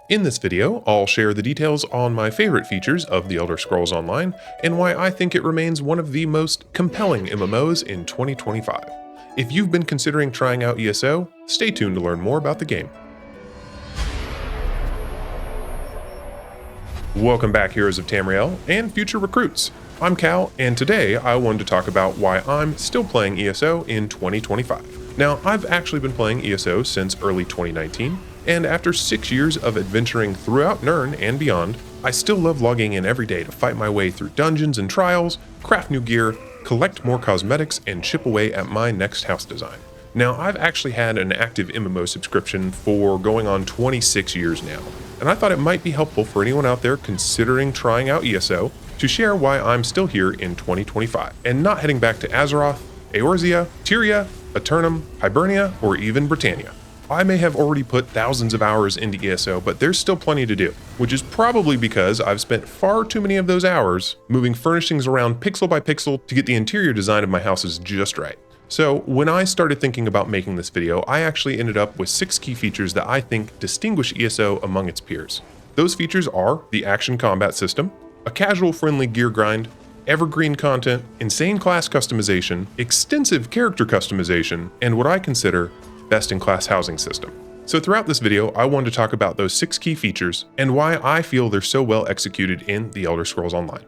In this video, I'll share the details on my favorite features of The Elder Scrolls Online and why I think it remains one of the most compelling MMOs in 2025. If you've been considering trying out ESO, stay tuned to learn more about the game. Welcome back, Heroes of Tamriel and future recruits. I'm Cal, and today I wanted to talk about why I'm still playing ESO in 2025. Now, I've actually been playing ESO since early 2019, and after 6 years of adventuring throughout Nirn and beyond, I still love logging in every day to fight my way through dungeons and trials, craft new gear, collect more cosmetics, and chip away at my next house design. Now, I've actually had an active MMO subscription for going on 26 years now, and I thought it might be helpful for anyone out there considering trying out ESO to share why I'm still here in 2025 and not heading back to Azeroth, Eorzea, Tyria, Eternum, Hibernia, or even Britannia. I may have already put thousands of hours into ESO, but there's still plenty to do, which is probably because I've spent far too many of those hours moving furnishings around pixel by pixel to get the interior design of my houses just right. So when I started thinking about making this video, I actually ended up with 6 key features that I think distinguish ESO among its peers. Those features are the action combat system, a casual friendly gear grind, evergreen content, insane class customization, extensive character customization, and what I consider best-in-class housing system. So throughout this video, I wanted to talk about those 6 key features and why I feel they're so well executed in The Elder Scrolls Online.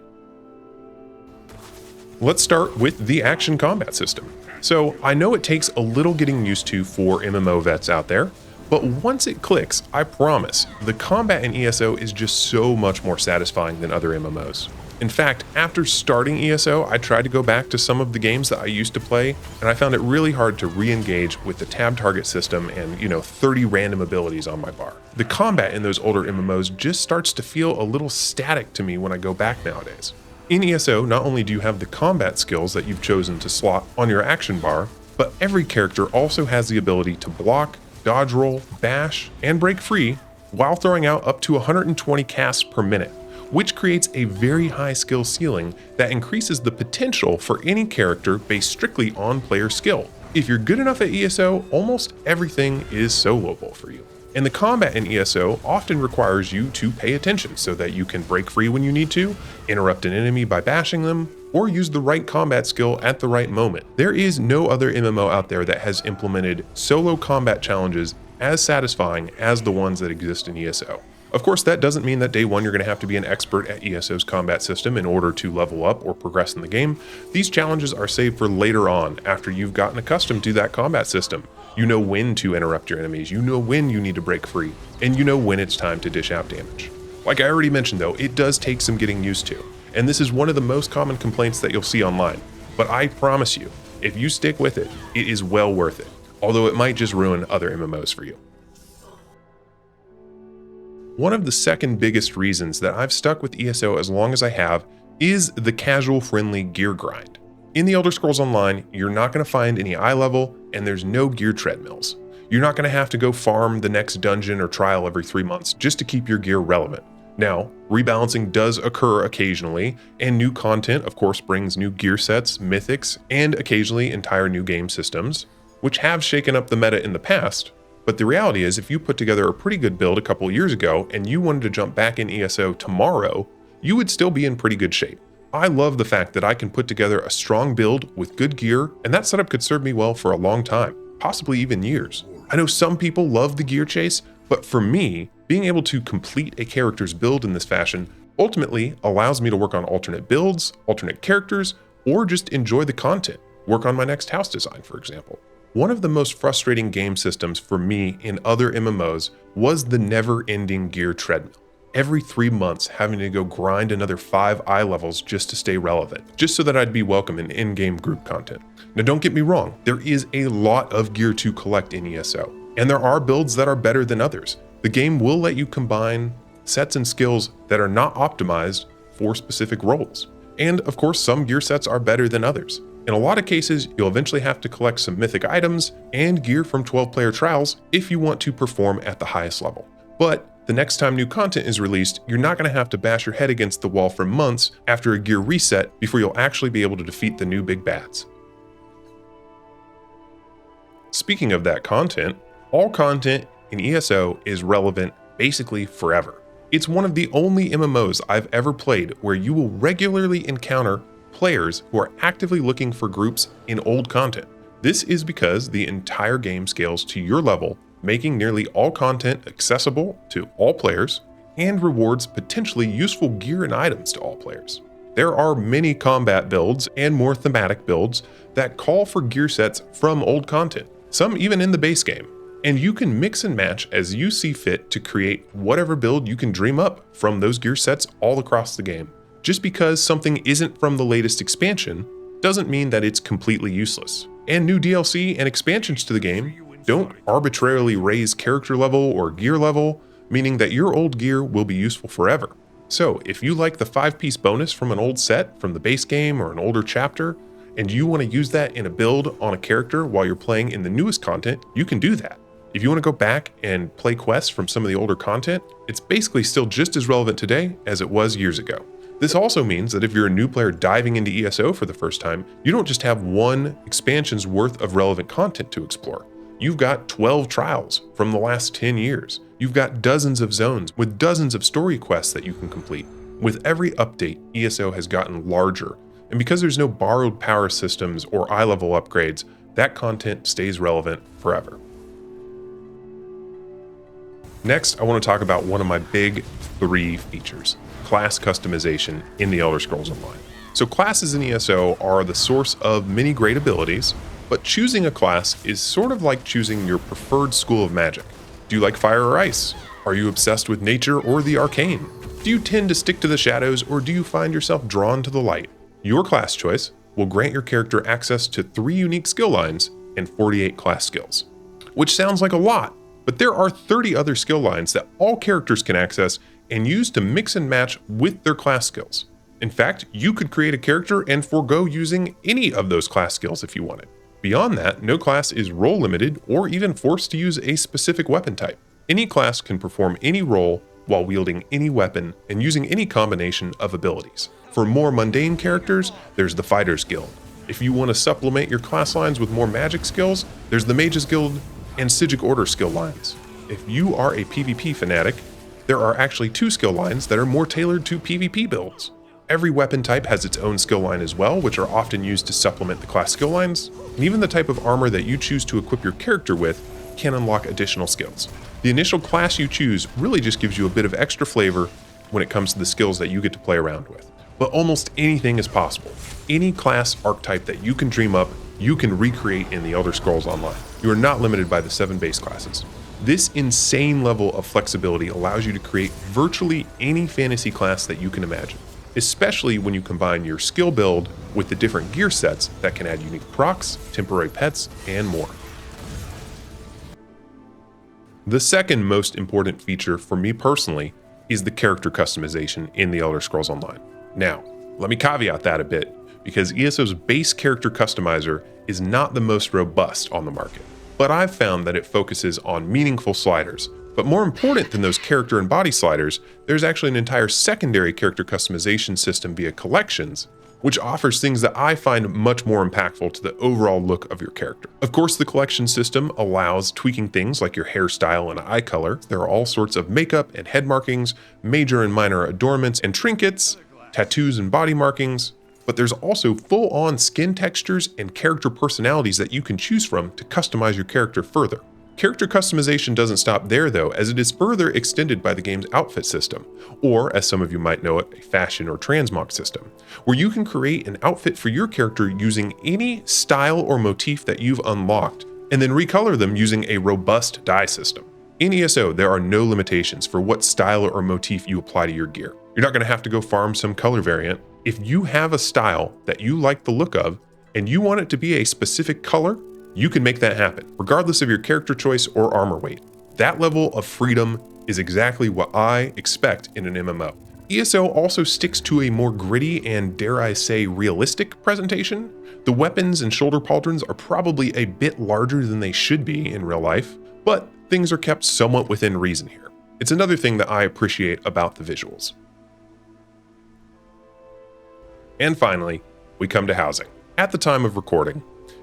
Let's start with the action combat system. So I know it takes a little getting used to for MMO vets out there, but once it clicks, I promise, the combat in ESO is just so much more satisfying than other MMOs. In fact, after starting ESO, I tried to go back to some of the games that I used to play, and I found it really hard to re-engage with the tab target system and, 30 random abilities on my bar. The combat in those older MMOs just starts to feel a little static to me when I go back nowadays. In ESO, not only do you have the combat skills that you've chosen to slot on your action bar, but every character also has the ability to block, dodge roll, bash, and break free while throwing out up to 120 casts per minute, which creates a very high skill ceiling that increases the potential for any character based strictly on player skill. If you're good enough at ESO, almost everything is soloable for you. And the combat in ESO often requires you to pay attention so that you can break free when you need to, interrupt an enemy by bashing them, or use the right combat skill at the right moment. There is no other MMO out there that has implemented solo combat challenges as satisfying as the ones that exist in ESO. Of course, that doesn't mean that day one you're going to have to be an expert at ESO's combat system in order to level up or progress in the game. These challenges are saved for later on after you've gotten accustomed to that combat system. You know when to interrupt your enemies, you know when you need to break free, and you know when it's time to dish out damage. Like I already mentioned though, it does take some getting used to, and this is one of the most common complaints that you'll see online. But I promise you, if you stick with it, it is well worth it, although it might just ruin other MMOs for you. One of the second biggest reasons that I've stuck with ESO as long as I have is the casual friendly gear grind. In The Elder Scrolls Online, you're not going to find any eye level, and there's no gear treadmills. You're not going to have to go farm the next dungeon or trial every 3 months just to keep your gear relevant. Now, rebalancing does occur occasionally, and new content of course brings new gear sets, mythics, and occasionally entire new game systems, which have shaken up the meta in the past. But the reality is, if you put together a pretty good build a couple years ago and you wanted to jump back in ESO tomorrow, you would still be in pretty good shape. I love the fact that I can put together a strong build with good gear, and that setup could serve me well for a long time, possibly even years. I know some people love the gear chase, but for me, being able to complete a character's build in this fashion ultimately allows me to work on alternate builds, alternate characters, or just enjoy the content, work on my next house design, for example. One of the most frustrating game systems for me in other MMOs was the never-ending gear treadmill. Every 3 months having to go grind another 5 eye levels just to stay relevant, just so that I'd be welcome in in-game group content. Now don't get me wrong, there is a lot of gear to collect in ESO, and there are builds that are better than others. The game will let you combine sets and skills that are not optimized for specific roles. And of course, some gear sets are better than others. In a lot of cases, you'll eventually have to collect some mythic items and gear from 12-player trials if you want to perform at the highest level. But the next time new content is released, you're not going to have to bash your head against the wall for months after a gear reset before you'll actually be able to defeat the new big bads. Speaking of that content, all content in ESO is relevant basically forever. It's one of the only MMOs I've ever played where you will regularly encounter players who are actively looking for groups in old content. This is because the entire game scales to your level, making nearly all content accessible to all players, and rewards potentially useful gear and items to all players. There are many combat builds and more thematic builds that call for gear sets from old content, some even in the base game. And you can mix and match as you see fit to create whatever build you can dream up from those gear sets all across the game. Just because something isn't from the latest expansion doesn't mean that it's completely useless. And new DLC and expansions to the game don't arbitrarily raise character level or gear level, meaning that your old gear will be useful forever. So if you like the 5-piece bonus from an old set from the base game or an older chapter, and you want to use that in a build on a character while you're playing in the newest content, you can do that. If you want to go back and play quests from some of the older content, it's basically still just as relevant today as it was years ago. This also means that if you're a new player diving into ESO for the first time, you don't just have one expansion's worth of relevant content to explore. You've got 12 trials from the last 10 years. You've got dozens of zones with dozens of story quests that you can complete. With every update, ESO has gotten larger, and because there's no borrowed power systems or iLVL upgrades, that content stays relevant forever. Next, I want to talk about one of my big 3 features, class customization in the Elder Scrolls Online. So classes in ESO are the source of many great abilities, but choosing a class is sort of like choosing your preferred school of magic. Do you like fire or ice? Are you obsessed with nature or the arcane? Do you tend to stick to the shadows, or do you find yourself drawn to the light? Your class choice will grant your character access to 3 unique skill lines and 48 class skills. Which sounds like a lot, but there are 30 other skill lines that all characters can access and use to mix and match with their class skills. In fact, you could create a character and forego using any of those class skills if you wanted. Beyond that, no class is role limited or even forced to use a specific weapon type. Any class can perform any role while wielding any weapon and using any combination of abilities. For more mundane characters, there's the Fighters Guild. If you want to supplement your class lines with more magic skills, there's the Mages Guild and Psijic Order skill lines. If you are a PvP fanatic, there are actually 2 skill lines that are more tailored to PvP builds. Every weapon type has its own skill line as well, which are often used to supplement the class skill lines, and even the type of armor that you choose to equip your character with can unlock additional skills. The initial class you choose really just gives you a bit of extra flavor when it comes to the skills that you get to play around with. But almost anything is possible. Any class archetype that you can dream up, you can recreate in the Elder Scrolls Online. You are not limited by the 7 base classes. This insane level of flexibility allows you to create virtually any fantasy class that you can imagine, especially when you combine your skill build with the different gear sets that can add unique procs, temporary pets, and more. The second most important feature for me personally is the character customization in the Elder Scrolls Online. Now, let me caveat that a bit, because ESO's base character customizer is not the most robust on the market, but I've found that it focuses on meaningful sliders. But more important than those character and body sliders, there's actually an entire secondary character customization system via collections, which offers things that I find much more impactful to the overall look of your character. Of course, the collection system allows tweaking things like your hairstyle and eye color. There are all sorts of makeup and head markings, major and minor adornments and trinkets, tattoos and body markings, but there's also full-on skin textures and character personalities that you can choose from to customize your character further. Character customization doesn't stop there though, as it is further extended by the game's outfit system, or as some of you might know it, a fashion or transmog system, where you can create an outfit for your character using any style or motif that you've unlocked, and then recolor them using a robust dye system. In ESO, there are no limitations for what style or motif you apply to your gear. You're not going to have to go farm some color variant. If you have a style that you like the look of, and you want it to be a specific color, you can make that happen, regardless of your character choice or armor weight. That level of freedom is exactly what I expect in an MMO. ESO also sticks to a more gritty and, dare I say, realistic presentation. The weapons and shoulder pauldrons are probably a bit larger than they should be in real life, but things are kept somewhat within reason here. It's another thing that I appreciate about the visuals. And finally, we come to housing. At the time of recording,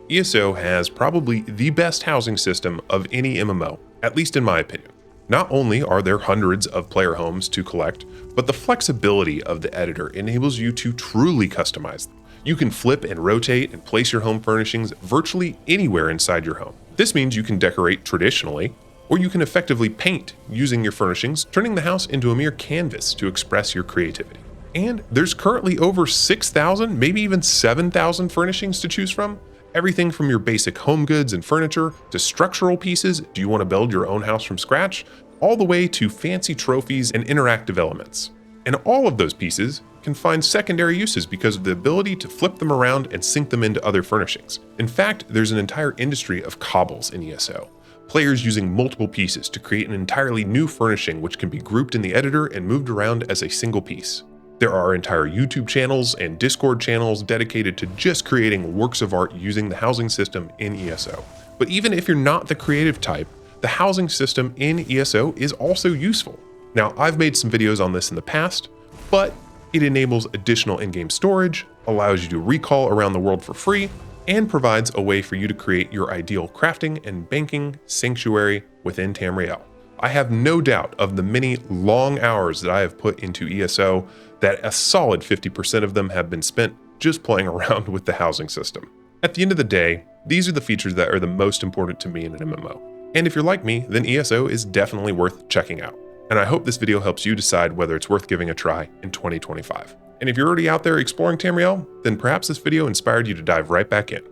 ESO has probably the best housing system of any MMO, at least in my opinion. Not only are there hundreds of player homes to collect, but the flexibility of the editor enables you to truly customize them. You can flip and rotate and place your home furnishings virtually anywhere inside your home. This means you can decorate traditionally, or you can effectively paint using your furnishings, turning the house into a mere canvas to express your creativity. And there's currently over 6,000, maybe even 7,000 furnishings to choose from. Everything from your basic home goods and furniture to structural pieces, do you want to build your own house from scratch, all the way to fancy trophies and interactive elements. And all of those pieces can find secondary uses because of the ability to flip them around and sync them into other furnishings. In fact, there's an entire industry of cobbles in ESO. Players using multiple pieces to create an entirely new furnishing which can be grouped in the editor and moved around as a single piece. There are entire YouTube channels and Discord channels dedicated to just creating works of art using the housing system in ESO. But even if you're not the creative type, the housing system in ESO is also useful. Now, I've made some videos on this in the past, but it enables additional in-game storage, allows you to recall around the world for free, and provides a way for you to create your ideal crafting and banking sanctuary within Tamriel. I have no doubt of the many long hours that I have put into ESO that a solid 50% of them have been spent just playing around with the housing system. At the end of the day, these are the features that are the most important to me in an MMO. And if you're like me, then ESO is definitely worth checking out. And I hope this video helps you decide whether it's worth giving a try in 2025. And if you're already out there exploring Tamriel, then perhaps this video inspired you to dive right back in.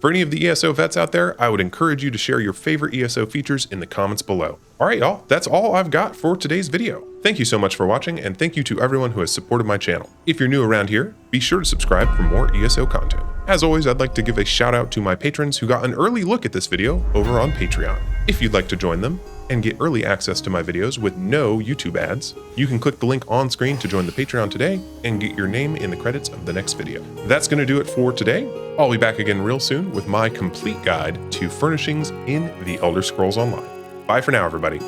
For any of the ESO vets out there, I would encourage you to share your favorite ESO features in the comments below. Alright y'all, that's all I've got for today's video. Thank you so much for watching, and thank you to everyone who has supported my channel. If you're new around here, be sure to subscribe for more ESO content. As always, I'd like to give a shout out to my patrons who got an early look at this video over on Patreon. If you'd like to join them and get early access to my videos with no YouTube ads, you can click the link on screen to join the Patreon today and get your name in the credits of the next video. That's going to do it for today. I'll be back again real soon with my complete guide to furnishings in the Elder Scrolls Online. Bye for now, everybody.